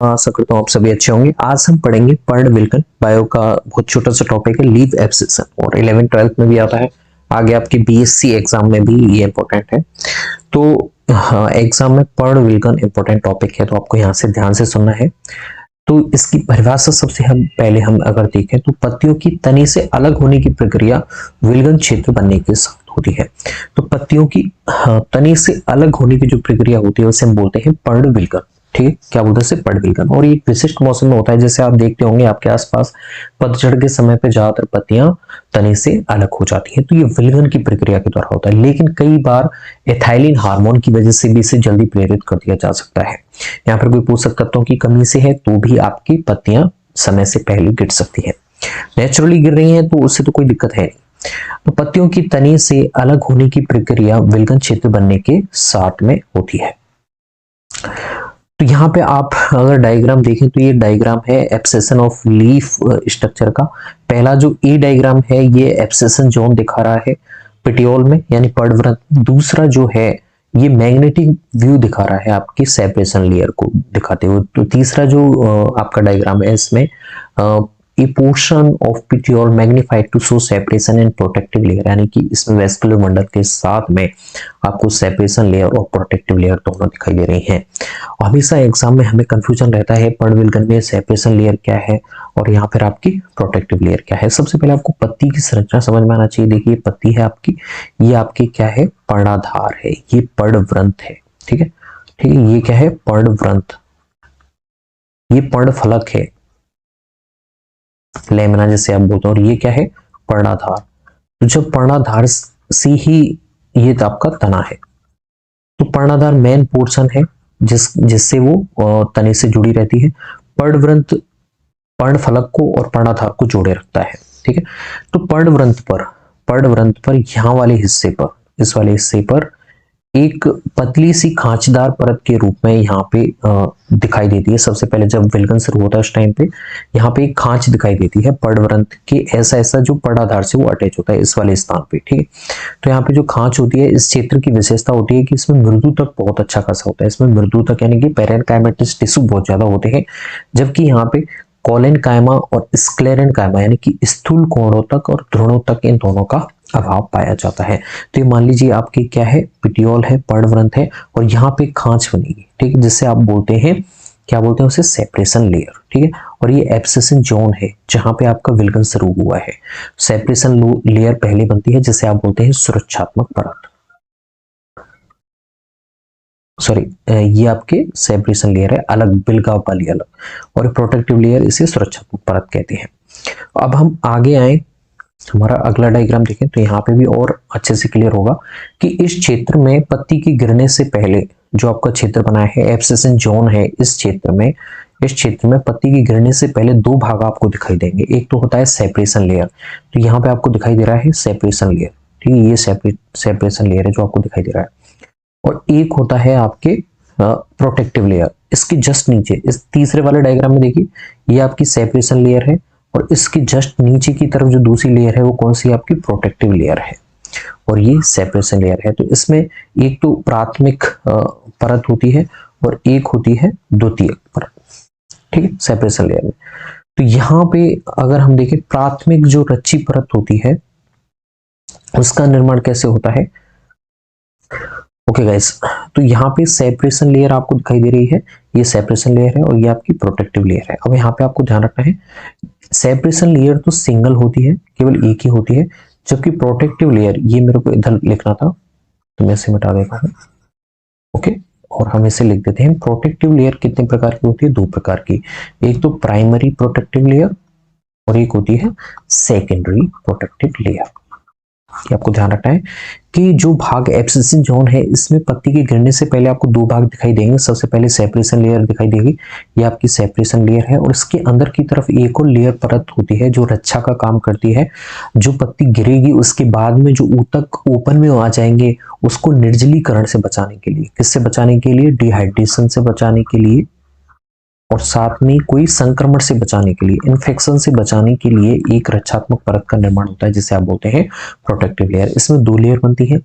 आशा करता हूँ आप सभी अच्छे होंगे। आज हम पढ़ेंगे पर्णविल्कन। बायो का बहुत छोटा सा टॉपिक है, लीव एब्सेशन, और 11th 12th में भी आता है, आगे आपके बीएससी एग्जाम में भी ये इंपॉर्टेंट है। तो एग्जाम में पर्णविल्कन इंपॉर्टेंट टॉपिक है, तो आपको यहाँ से ध्यान से सुनना है। तो इसकी परिभाषा सबसे हम अगर देखें तो पत्तियों की तनी से अलग होने की प्रक्रिया विल्गन क्षेत्र बनने के साथ होती है। तो पत्तियों की तनी से अलग होने की जो प्रक्रिया होती है उसे हम बोलते हैं पर्णविल्कन। ठीक है, क्या बोलते हैं इसे? पर्णविल्कन। और ये एक विशिष्ट मौसम में होता है, जैसे आप देखते होंगे आपके आसपास पतझड़ के समय पे ज्यादातर पत्तियां तने से अलग हो जाती हैं, तो ये विल्गन की प्रक्रिया के द्वारा होता है। लेकिन कई बार एथाइलिन हार्मोन की वजह से भी इसे जल्दी प्रेरित कर दिया जा सकता है। यहाँ पर कोई पोषक तत्वों की कमी से है तो भी आपकी पत्तियां समय से पहले गिर सकती है। नेचुरली गिर रही हैं तो उससे तो कोई दिक्कत है नहीं। तो पत्तियों की तने से अलग होने की प्रक्रिया विल्गन क्षेत्र बनने के साथ में होती है। तो यहाँ पे आप अगर डायग्राम देखें तो ये डायग्राम है एब्सेशन ऑफ लीफ स्ट्रक्चर का। पहला जो ए डायग्राम है ये एब्सेशन जोन दिखा रहा है पेटियोल में, यानी पर्णवृंत। दूसरा जो है ये मैग्नेटिक व्यू दिखा रहा है आपकी सेपरेशन लेयर को दिखाते हुए। तो तीसरा जो आपका डायग्राम है इसमें a portion of petiole magnified to show separation and protective layer, यानी कि इसमें वेस्कुलर मंडल के साथ में आपको सेपरेशन लेयर और प्रोटेक्टिव लेयर दोनों दिखाई दे रही हैं। हमेशा एग्जाम में हमें कंफ्यूजन रहता है पर्णविल्कन में सेपरेशन लेयर क्या है और यहाँ पर आपकी प्रोटेक्टिव लेयर क्या है। सबसे पहले आपको पत्ती की संरचना समझ में आना चाहिए। देखिए पत्ती है आपकी, ये आपकी क्या है? पर्णाधार है, ये पर्णवृंत है। ठीक है, ठीक है, ये क्या है? पर्णवृंत। ये पर्णफलक है, लेमिना जैसे आप बोलते हैं, और ये क्या है? पर्णाधार। तो जब पर्णाधार से ही ये आपका तना है, तो पर्णाधार मेन पोर्शन है जिससे वो तने से जुड़ी रहती है। पर्णवृंत पर्णफलक को और पर्णाधार को जोड़े रखता है। ठीक है, तो पर्णवृंत पर यहाँ वाले हिस्से पर, इस वाले हिस्से पर एक पतली सी खांचदार परत के रूप में यहाँ पे दिखाई देती है। सबसे पहले जब विल्गन शुरू होता है उस टाइम पे यहाँ पे एक खांच दिखाई देती है पर्णवृंत के, ऐसा जो पर्णाधार से वो अटैच होता है इस वाले स्थान पे। ठीक है, तो यहाँ पे जो खांच होती है इस क्षेत्र की विशेषता होती है कि इसमें मृदु तक बहुत अच्छा खासा होता है। इसमें मृदु तक यानी कि पैरेनकाइमेटस टिश्यू बहुत ज्यादा होते हैं, जबकि यहाँ पे कॉलेनकाइमा और स्क्लेरेनकाइमा यानी कि स्थूल कोणों तक और ध्रुवों तक इन दोनों का अभाव पाया जाता है। तो ये मान लीजिए आपकी क्या है? पेटियोल है, पर्णवृंत है, और यहाँ पे खांच बनेगी। ठीक है, जिससे आप बोलते हैं, क्या बोलते हैं उसे? Separation layer. ठीक है, और ये एब्सेशन जोन है जहां पे आपका विल्गन शुरू हुआ है। सेपरेशन लेयर पहले बनती है जिसे आप बोलते हैं सुरक्षात्मक परत। सॉरी, ये आपके सेपरेशन लेयर है, अलग बिलगाव वाली अलग, और प्रोटेक्टिव लेयर इसे सुरक्षात्मक परत कहते हैं। अब हम आगे आए, हमारा अगला डायग्राम देखें तो यहाँ पे भी और अच्छे से क्लियर होगा कि इस क्षेत्र में पत्ती की गिरने से पहले जो आपका क्षेत्र बना है एब्सेशन जोन है, इस क्षेत्र में पत्ती की गिरने से पहले दो भाग आपको दिखाई देंगे। एक तो होता है सेपरेशन लेयर, तो यहाँ पे आपको दिखाई दे रहा है सेपरेशन लेयर। ठीक है, ये सेपरेशन लेयर है जो आपको दिखाई दे रहा है, और एक होता है आपके प्रोटेक्टिव लेयर। इसके जस्ट नीचे इस तीसरे वाले डायग्राम में देखिए, ये आपकी सेपरेशन लेयर है, और इसकी जस्ट नीचे की तरफ जो दूसरी लेयर है वो कौन सी? आपकी प्रोटेक्टिव लेयर है, और ये सेपरेशन लेयर है। तो इसमें एक तो प्राथमिक परत होती है और एक होती है द्वितीयक परत। ठीक है, सेपरेशन लेयर में। तो यहाँ पे अगर हम देखें प्राथमिक जो रच्ची परत होती है उसका निर्माण कैसे होता है? ओके गाइस, तो यहाँ पे सेपरेशन लेयर आपको दिखाई दे रही है, ये सेपरेशन लेयर है और ये आपकी प्रोटेक्टिव लेयर है। अब यहाँ पे आपको ध्यान रखना है, सेपरेशन लेयर तो सिंगल होती है, केवल एक ही होती है, जबकि प्रोटेक्टिव लेयर, ये मेरे को इधर लिखना था तो मैं इसे मिटा देता हूँ। ओके, और हम इसे लिख देते हैं। प्रोटेक्टिव लेयर कितने प्रकार की होती है? दो प्रकार की। एक तो प्राइमरी प्रोटेक्टिव लेयर और एक होती है सेकेंडरी प्रोटेक्टिव लेयर। आपको ध्यान रखना है कि जो भाग एब्सेशन जोन है इसमें पत्ती के गिरने से पहले आपको दो भाग दिखाई देंगे। सबसे पहले सेपरेशन लेयर दिखाई देगी, ये आपकी सेपरेशन लेयर है, और इसके अंदर की तरफ एक और लेयर परत होती है जो रक्षा का काम करती है। जो पत्ती गिरेगी उसके बाद में जो ऊतक ओपन में आ जाएंगे उसको निर्जलीकरण से बचाने के लिए, किससे बचाने के लिए? डिहाइड्रेशन से बचाने के लिए, और साथ में कोई संक्रमण से बचाने के लिए, इन्फेक्शन से बचाने के लिए एक रक्षात्मक परत का निर्माण होता है जिसे आप बोलते हैं प्रोटेक्टिव लेयर। इसमें दो लेयर बनती है।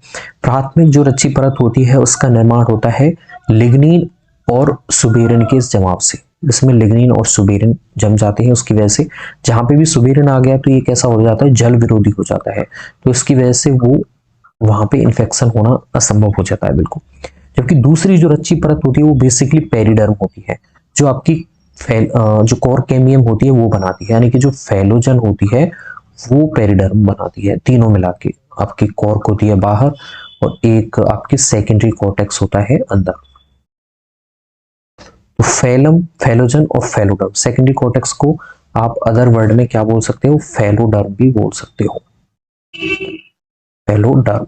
प्राथमिक जो रच्ची परत होती है उसका निर्माण होता है लिग्निन और सुबेरिन के जमाव से। इसमें लिग्निन और सुबेरिन जम जाते हैं। उसकी वजह से जहां पे भी सुबेरिन आ गया तो ये कैसा हो जाता है, जल विरोधी हो जाता है, तो इसकी वजह से वो वहां पे इन्फेक्शन होना असंभव हो जाता है बिल्कुल। जबकि दूसरी जो रच्ची परत होती है वो बेसिकली पेरिडर्म होती है, जो आपकी जो कोर कैमियम होती है वो बनाती है, यानी कि जो फेलोजन होती है वो पेरिडर्म बनाती है। तीनों मिला के आपकी कॉर्क होती है बाहर और एक आपकी सेकेंडरी कॉर्टेक्स होता है अंदर। तो फेलम, फेलोजन और फेलोडर्म, सेकेंडरी कॉर्टेक्स को आप अदर वर्ड में क्या बोल सकते हो, फेलोडर्म भी बोल सकते हो, फेलोडर्म,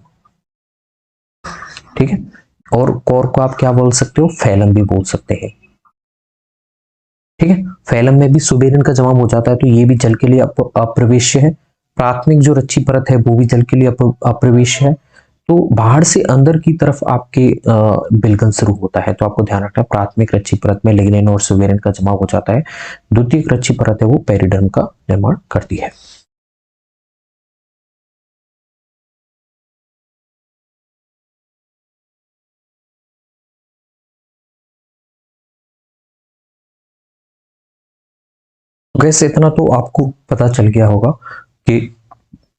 ठीक है। और कोर को आप क्या बोल सकते हो, फैलम भी बोल सकते हैं, ठीक है। फैलम में भी सुबेरिन का जमाव हो जाता है तो ये भी जल के लिए अप्रवेश्य है। प्राथमिक जो रच्ची परत है वो भी जल के लिए अप्रवेश्य है। तो बाहर से अंदर की तरफ आपके बिलगन शुरू होता है, तो आपको ध्यान रखना प्राथमिक रच्ची परत में लिग्निन और सुबेरिन का जमाव हो जाता है। द्वितीयक रच्ची परत है वो पेरिडर्म का निर्माण करती है। वैसे इतना तो आपको पता चल गया होगा कि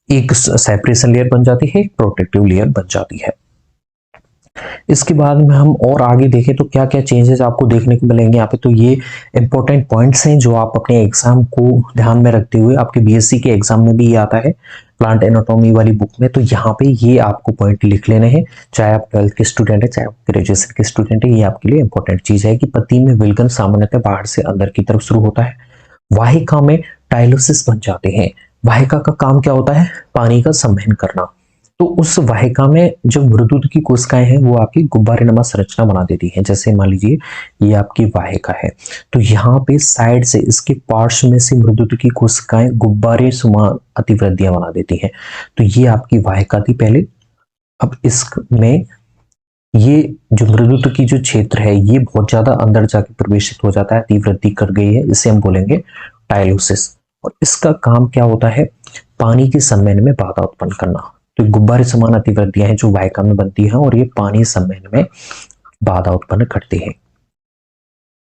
एक सेपरेशन लेयर बन जाती है, एक प्रोटेक्टिव लेयर बन जाती है। इसके बाद में हम और आगे देखें तो क्या क्या चेंजेस आपको देखने को मिलेंगे यहाँ पे। तो ये इंपॉर्टेंट पॉइंट्स हैं जो आप अपने एग्जाम को ध्यान में रखते हुए, आपके बीएससी के एग्जाम में भी ये आता है प्लांट एनाटॉमी वाली बुक में, तो यहाँ पे ये आपको पॉइंट लिख लेने हैं, चाहे आप 12th के स्टूडेंट है चाहे आप ग्रेजुएशन के स्टूडेंट है। ये आपके लिए इंपॉर्टेंट चीज है कि पत्ती में विल्गन सामान्यतः बाहर से अंदर की तरफ शुरू होता है, वाहिका में टाइलोसिस बन जाते हैं। वाहिका का काम क्या होता है, पानी का संवहन करना। तो उस वाहिका में जो मृदुद की कोशिकाएं हैं वो आपकी गुब्बारेनुमा संरचना बना देती हैं। जैसे मान लीजिए ये आपकी वाहिका है, तो यहाँ पे साइड से इसके पार्श्व में से मृदुद की कोशिकाएं गुब्बारे समान अतिवृद्धियां बना देती हैं। तो ये आपकी वाहिका थी पहले। अब इसमें ये जो मृदुत्व की जो क्षेत्र है ये बहुत ज्यादा अंदर जाके प्रवेशित हो जाता है, अतिवृद्धि कर गई है, इसे हम बोलेंगे टाइलोसिस। और इसका काम क्या होता है, पानी के संवहन में बाधा उत्पन्न करना। तो गुब्बारे समान अतिवृद्धियां हैं जो वाहिका में बनती हैं और ये पानी संवहन में बाधा उत्पन्न करती है।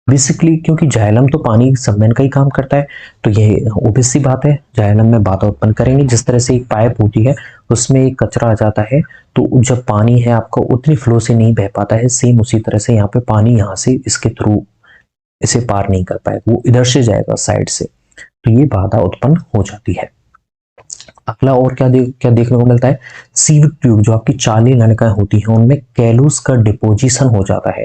बेसिकली क्योंकि जाइलम तो पानी संवहन का ही काम करता है, तो ये ओबियस सी बात है जाइलम में बाधा उत्पन्न करेंगे। जिस तरह से एक पाइप होती है उसमें एक कचरा आ जाता है, तो जब पानी है आपका उतनी फ्लो से नहीं बह पाता है, सेम उसी तरह से यहाँ पे पानी यहाँ से इसके थ्रू इसे पार नहीं कर पाएगा, वो इधर से जाएगा साइड से, तो ये बाधा उत्पन्न हो जाती है। अगला और क्या देखने को मिलता है, सीव ट्यूब जो आपकी चाली नलिकाएं होती हैं उनमें कैलूस का डिपोजिशन हो जाता है।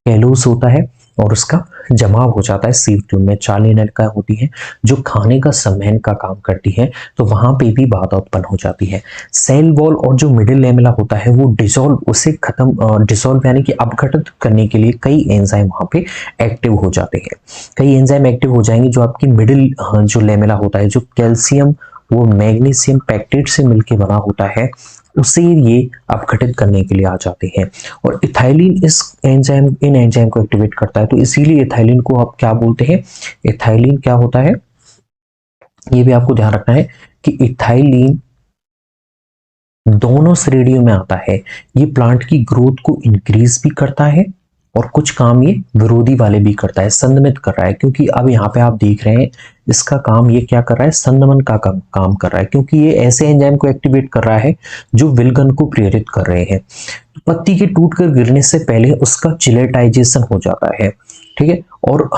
कैलूस होता है और उसका जमाव हो जाता है सीव ट्यूब में। चाली नलिकाएं होती हैं जो खाने का संवहन का काम करती हैं, तो वहां पे भी बाधा उत्पन्न हो जाती है। सेल वॉल और जो मिडिल लेमेला होता है वो डिसॉल्व, उसे खत्म डिसॉल्व यानी कि अपघटित करने के लिए कई एंजाइम वहां पे एक्टिव हो जाते हैं। कई एंजाइम एक्टिव हो जाएंगे जो आपकी मिडिल जो लेमेला होता है, जो कैल्शियम वो मैग्नीशियम पैक्टेट से मिलकर बना होता है, उसे ये अपघटित करने के लिए आ जाते हैं। और इथाइलिन इन एंजाइम को एक्टिवेट करता है, तो इसीलिए इथाइलिन को आप क्या बोलते हैं, इथाइलिन क्या होता है, ये भी आपको ध्यान रखना है कि इथाइलिन दोनों श्रेणियों में आता है। ये प्लांट की ग्रोथ को इंक्रीज भी करता है और कुछ काम ये विरोधी वाले भी करता है, संदमित कर रहा है। क्योंकि अब यहाँ पे आप देख रहे हैं इसका काम ये क्या कर रहा है, संदमन का काम कर रहा है, क्योंकि ये ऐसे एंजाइम को एक्टिवेट कर रहा है जो विल्गन को प्रेरित कर रहे हैं। तो पत्ती के टूटकर गिरने से पहले उसका जिलेटाइजेशन हो जाता है, ठीक है। और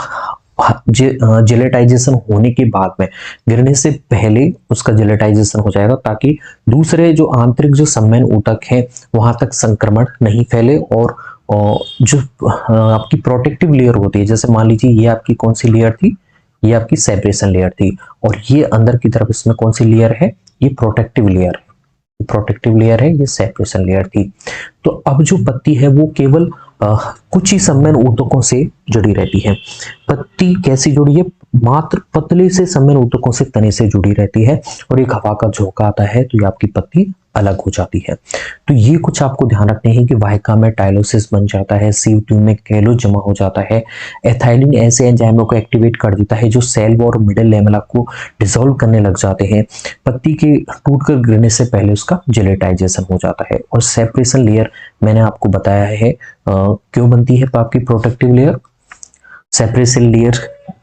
जिलेटाइजेशन होने के बाद में, गिरने से पहले उसका जिलेटाइजेशन हो जाएगा ताकि दूसरे जो आंतरिक जो संवहन ऊतक है वहां तक संक्रमण नहीं फैले। और जो आपकी प्रोटेक्टिव लेयर होती है, जैसे मान लीजिए ये आपकी कौन सी लेयर थी, ये आपकी सेपरेशन लेयर थी, और ये अंदर की तरफ इसमें कौन सी लेयर है, ये प्रोटेक्टिव लेयर है, प्रोटेक्टिव लेयर है, ये सेपरेशन लेयर थी। तो अब जो पत्ती है वो केवल कुछ ही संवहन ऊतकों से जुड़ी रहती है। पत्ती कैसी जुड़ी है, मात्र पतले से संवहन ऊतकों से तने से जुड़ी रहती है, और एक हवा का झोंका आता है तो ये आपकी पत्ती अलग हो जाती है। तो ये कुछ आपको ध्यान रखने हैं कि वाहिका में टाइलोसिस बन जाता है, सीव ट्यूब में कैलोस जमा हो जाता है, एथाइलिन ऐसे एंजाइमों को एक्टिवेट कर देता है जो सेल वॉल और मिडिल लेमेला को डिसॉल्व करने लग जाते हैं। पत्ती के टूटकर गिरने से पहले उसका जिलेटाइजेशन हो जाता है। और सेपरेशन लेयर मैंने आपको बताया है क्यों बनती है आपकी प्रोटेक्टिव लेयर, सेपरेशन लेयर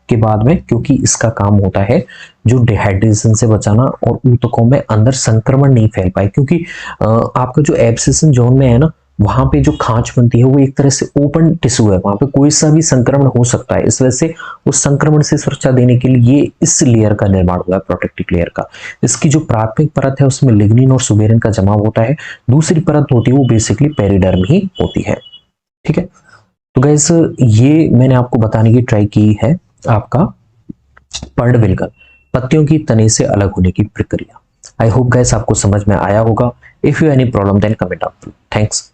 के बाद में, क्योंकि इसका काम होता है जो डिहाइड्रेशन से बचाना और ऊतकों में अंदर संक्रमण नहीं फैल पाए, क्योंकि आपका जो एब्सेशन जोन में है ना, वहां पे जो खांच बनती है वो एक तरह से ओपन टिश्यू है, वहां पे कोई सा भी संक्रमण हो सकता है। इस वजह से उस संक्रमण से सुरक्षा देने के लिए ये इस लेयर का निर्माण हुआ है, प्रोटेक्टिव लेयर का। इसकी जो प्राथमिक परत है उसमें लिग्निन और सुबेरिन का जमाव होता है, दूसरी परत होती है वो बेसिकली पेरिडर्म ही होती है। ठीक है, तो गैस ये मैंने आपको बताने की ट्राई की है आपका पर्णविलगन, पत्तियों की तने से अलग होने की प्रक्रिया। आई होप गैस आपको समझ में आया होगा। If you any problem then comment out. Thanks.